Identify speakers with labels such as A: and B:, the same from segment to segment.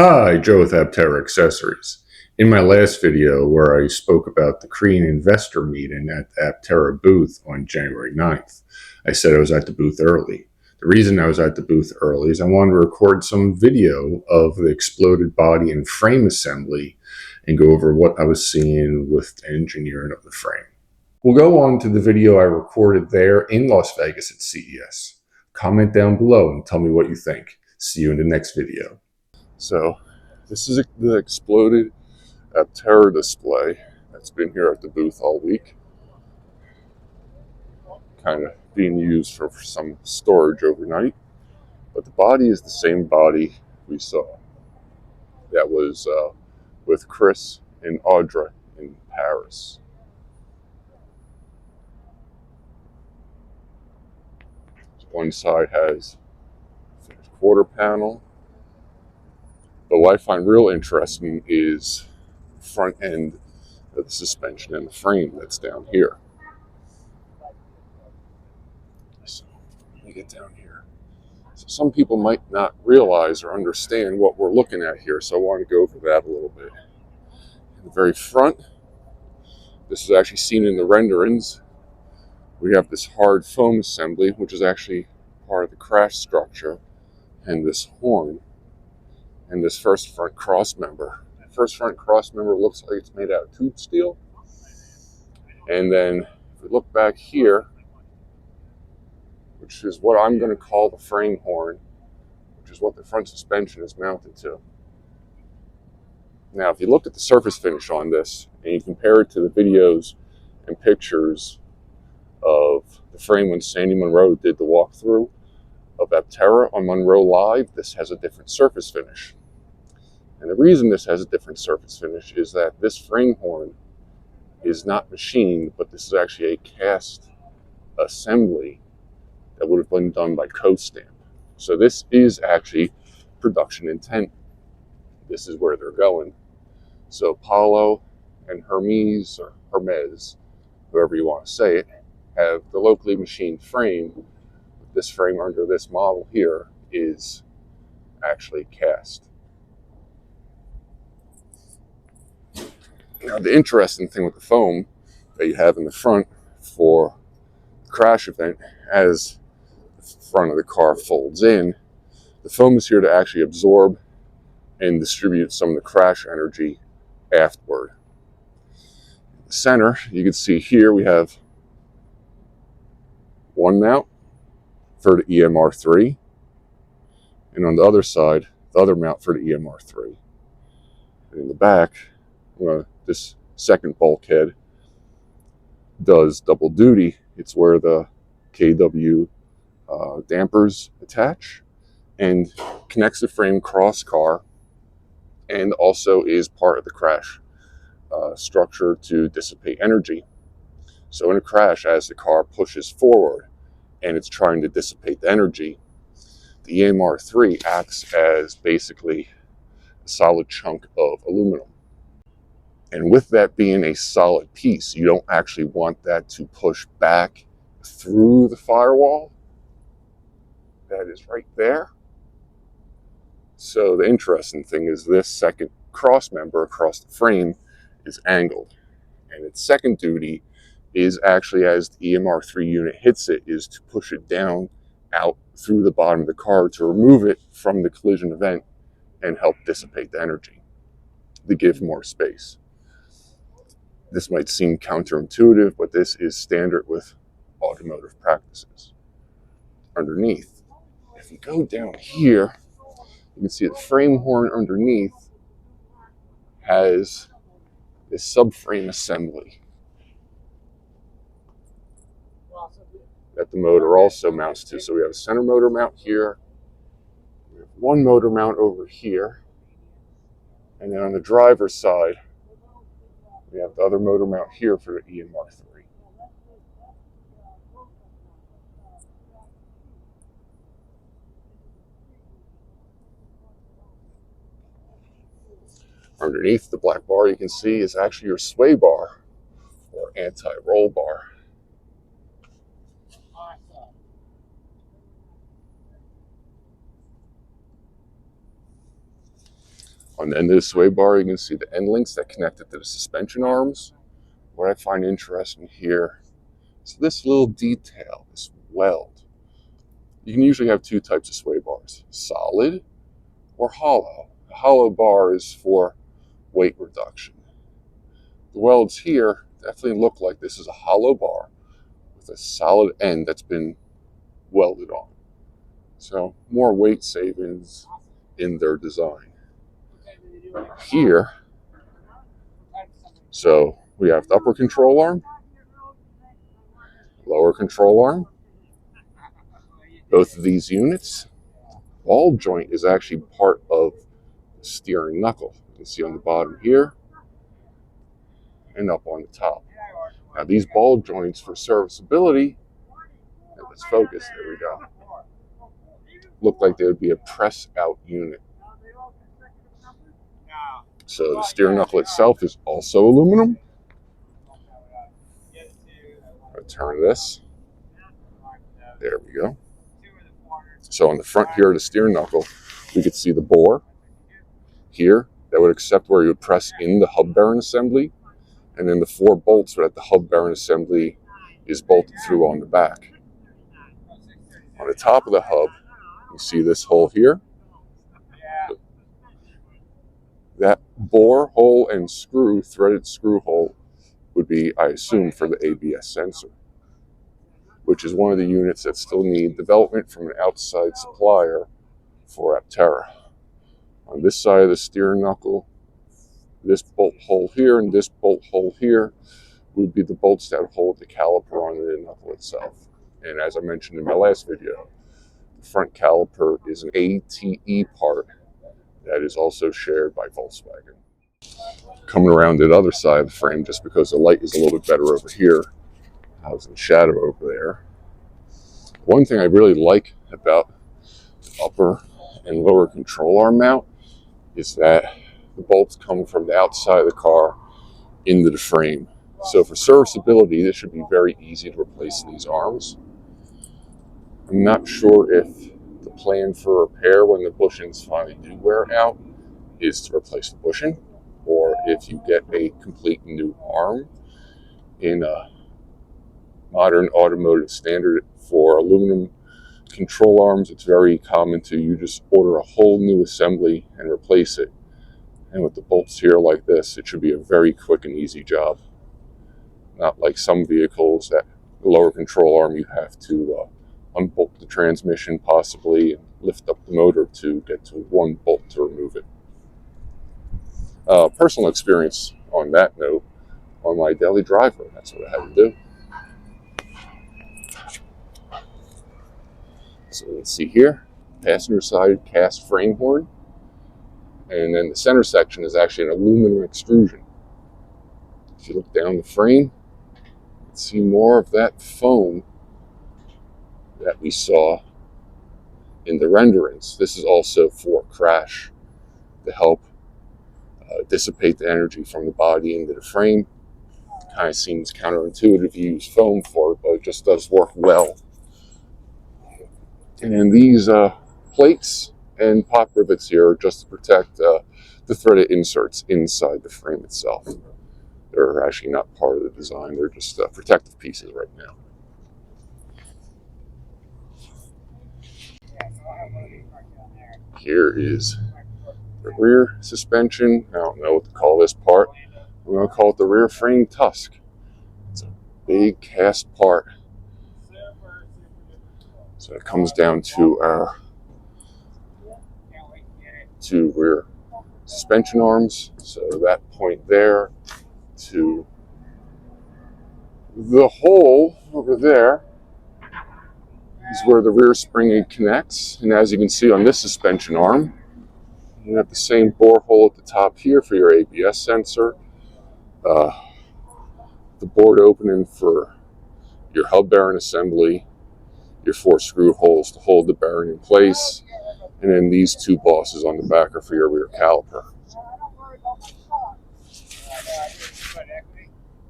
A: Hi, Joe with Aptera Accessories. In my last video where I spoke about the Korean investor meeting at the Aptera booth on January 9th, I said I was at the booth early. The reason I was at the booth early is I wanted to record some video of the exploded body and frame assembly and go over what I was seeing with the engineering of the frame. We'll go on to the video I recorded there in Las Vegas at CES. Comment down below and tell me what you think. See you in the next video. So this is the exploded Aptera display that's been here at the booth all week. Kind of being used for some storage overnight. But the body is the same body we saw. That was with Chris and Audra in Paris. One side has a quarter panel. But what I find real interesting is the front end of the suspension and the frame that's down here. So let me get down here. So some people might not realize or understand what we're looking at here, so I want to go over that a little bit. In the very front, this is actually seen in the renderings. We have this hard foam assembly, which is actually part of the crash structure, and this horn, and this first front cross member. The first front cross member looks like it's made out of tube steel. And then if we look back here, which is what I'm going to call the frame horn, which is what the front suspension is mounted to. Now, if you look at the surface finish on this, and you compare it to the videos and pictures of the frame when Sandy Monroe did the walkthrough of Aptera on Monroe Live, this has a different surface finish. And the reason this has a different surface finish is that this frame horn is not machined, but this is actually a cast assembly that would have been done by Co-Stamp. So this is actually production intent. This is where they're going. So Apollo and Hermes, or Hermes, whoever you want to say it, have the locally machined frame. This frame under this model here is actually cast. Now the interesting thing with the foam that you have in the front for the crash event, as the front of the car folds in, the foam is here to actually absorb and distribute some of the crash energy afterward. In the center, you can see here we have one mount for the EMR3, and on the other side, the other mount for the EMR3. And in the back, this second bulkhead does double duty. It's where the KW dampers attach and connects the frame cross car, and also is part of the crash structure to dissipate energy. So in a crash, as the car pushes forward and it's trying to dissipate the energy, the EMR3 acts as basically a solid chunk of aluminum. And with that being a solid piece, you don't actually want that to push back through the firewall. That is right there. So the interesting thing is this second cross member across the frame is angled. And its second duty is actually, as the EMR3 unit hits it, is to push it down out through the bottom of the car to remove it from the collision event and help dissipate the energy to give more space. This might seem counterintuitive, but this is standard with automotive practices. Underneath, if you go down here, you can see the frame horn underneath has this subframe assembly that the motor also mounts to. So we have a center motor mount here, we have one motor mount over here, and then on the driver's side, we have the other motor mount here for the EMR3. Underneath the black bar you can see is actually your sway bar or anti-roll bar. On the end of the sway bar, you can see the end links that connect it to the suspension arms. What I find interesting here is this little detail, this weld. You can usually have two types of sway bars, solid or hollow. A hollow bar is for weight reduction. The welds here definitely look like this is a hollow bar with a solid end that's been welded on. So more weight savings in their design. Here, so we have the upper control arm, lower control arm. Both of these units, ball joint is actually part of the steering knuckle. You can see on the bottom here and up on the top. Now these ball joints for serviceability, let's focus, there we go, look like they would be a press out unit. So the steering knuckle itself is also aluminum. I'll turn this. There we go. So on the front here of the steering knuckle, we could see the bore here that would accept where you would press in the hub bearing assembly, and then the 4 bolts that the hub bearing assembly is bolted through on the back. On the top of the hub, you see this hole here. That bore hole and screw, threaded screw hole, would be, I assume, for the ABS sensor, which is one of the units that still need development from an outside supplier for Aptera. On this side of the steering knuckle, this bolt hole here and this bolt hole here would be the bolts that hold the caliper onto the knuckle itself. And as I mentioned in my last video, the front caliper is an ATE part that is also shared by Volkswagen. Coming around to the other side of the frame, just because the light is a little bit better over here, I was in shadow over there. One thing I really like about the upper and lower control arm mount is that the bolts come from the outside of the car into the frame. So for serviceability, this should be very easy to replace these arms. I'm not sure if the plan for repair when the bushings finally do wear out is to replace the bushing, or if you get a complete new arm. In a modern automotive standard for aluminum control arms, it's very common to you just order a whole new assembly and replace it. And with the bolts here like this, it should be a very quick and easy job. Not like some vehicles that the lower control arm you have to unbolt the transmission possibly and lift up the motor to get to one bolt to remove it. Personal experience on that note, on my daily driver, that's what I had to do. So you can see here, passenger side cast frame horn, and then the center section is actually an aluminum extrusion. If you look down the frame, you can see more of that foam that we saw in the renderings. This is also for crash to help dissipate the energy from the body into the frame. Kind of seems counterintuitive to use foam for it, but it just does work well. And these plates and pop rivets here are just to protect the threaded inserts inside the frame itself. They're actually not part of the design, they're just protective pieces right now. Here is the rear suspension. I don't know what to call this part. I'm going to call it the rear frame tusk. It's a big cast part. So it comes down to our two rear suspension arms. So that point there to the hole over there is where the rear spring connects. And as you can see on this suspension arm, you have the same bore hole at the top here for your ABS sensor. The board opening for your hub bearing assembly, your 4 screw holes to hold the bearing in place, and then these 2 bosses on the back are for your rear caliper.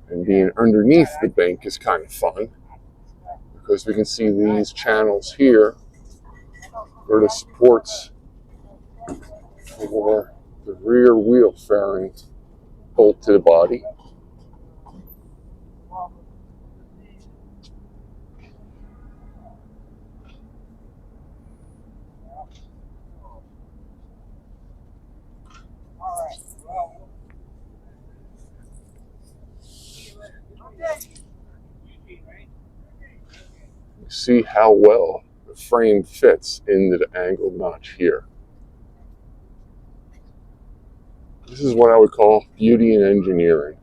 A: And being underneath the bank is kind of fun, because we can see these channels here for the supports for the rear wheel fairing bolt to the body. See how well the frame fits into the angled notch here. This is what I would call beauty and engineering.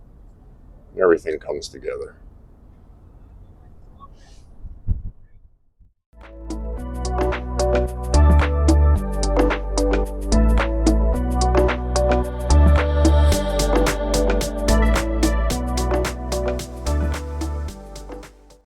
A: Everything comes together.